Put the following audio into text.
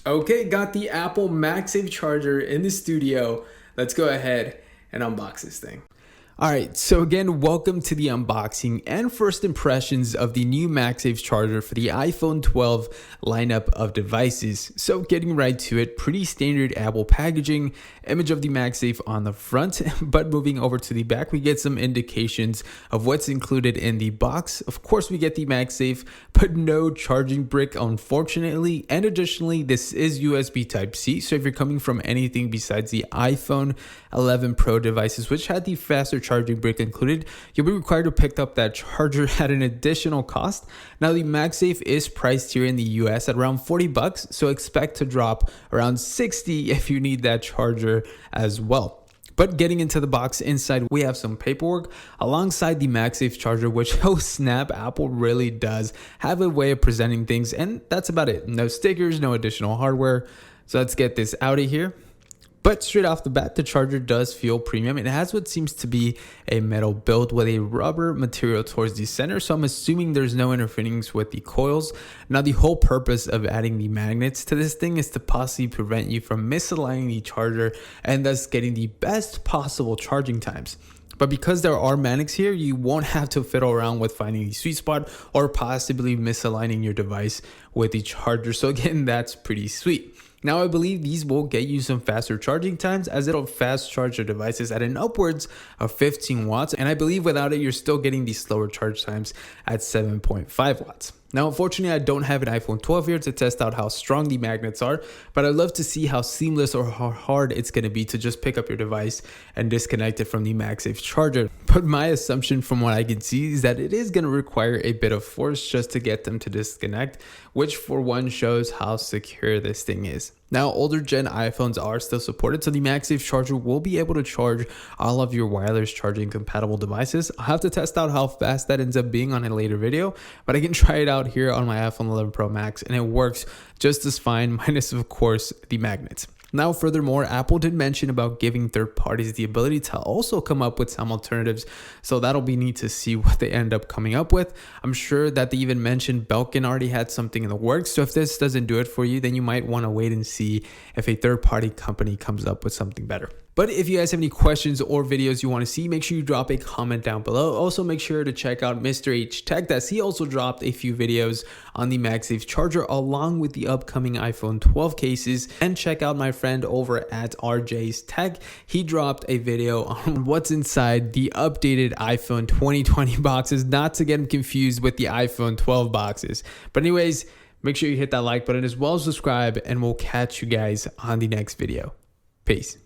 Okay, got the Apple MagSafe charger in the studio. Let's go ahead and unbox this thing. All right, so again, welcome to the unboxing and first impressions of the new MagSafe charger for the iPhone 12 lineup of devices. So getting right to it, pretty standard Apple packaging, image of the MagSafe on the front, but moving over to the back, we get some indications of what's included in the box. Of course, we get the MagSafe, but no charging brick, unfortunately. And additionally, this is USB Type-C, so if you're coming from anything besides the iPhone 11 Pro devices, which had the faster charging brick included, you'll be required to pick up that charger at an additional cost. Now, the MagSafe is priced here in the US at around $40, so expect to drop around $60 if you need that charger as well. But getting into the box inside, we have some paperwork alongside the MagSafe charger, which, oh snap, Apple really does have a way of presenting things, and that's about it. No stickers, no additional hardware. So let's get this out of here. But straight off the bat, the charger does feel premium. It has what seems to be a metal build with a rubber material towards the center, so I'm assuming there's no interference with the coils. Now, the whole purpose of adding the magnets to this thing is to possibly prevent you from misaligning the charger and thus getting the best possible charging times. But because there are magnets here, you won't have to fiddle around with finding the sweet spot or possibly misaligning your device with the charger. So again, that's pretty sweet. Now, I believe these will get you some faster charging times, as it'll fast charge your devices at an upwards of 15 watts. And I believe without it, you're still getting these slower charge times at 7.5 watts. Now, unfortunately, I don't have an iPhone 12 here to test out how strong the magnets are, but I'd love to see how seamless or how hard it's going to be to just pick up your device and disconnect it from the MagSafe charger. But my assumption from what I can see is that it is going to require a bit of force just to get them to disconnect, which for one shows how secure this thing is. Now, older gen iPhones are still supported, so the MagSafe charger will be able to charge all of your wireless charging compatible devices. I'll have to test out how fast that ends up being on a later video, but I can try it out here on my iPhone 11 Pro Max, and it works just as fine, minus of course the magnets. Now, furthermore, Apple did mention about giving third parties the ability to also come up with some alternatives, so that'll be neat to see what they end up coming up with. I'm sure that they even mentioned Belkin already had something in the works, so if this doesn't do it for you, then you might want to wait and see if a third-party company comes up with something better. But if you guys have any questions or videos you want to see, make sure you drop a comment down below. Also, make sure to check out Mr. H Tech, as he also dropped a few videos on the MagSafe charger along with the upcoming iPhone 12 cases. And check out my friend over at RJ's Tech. He dropped a video on what's inside the updated iPhone 2020 boxes, not to get them confused with the iPhone 12 boxes. But anyways, make sure you hit that like button as well as subscribe, and we'll catch you guys on the next video. Peace.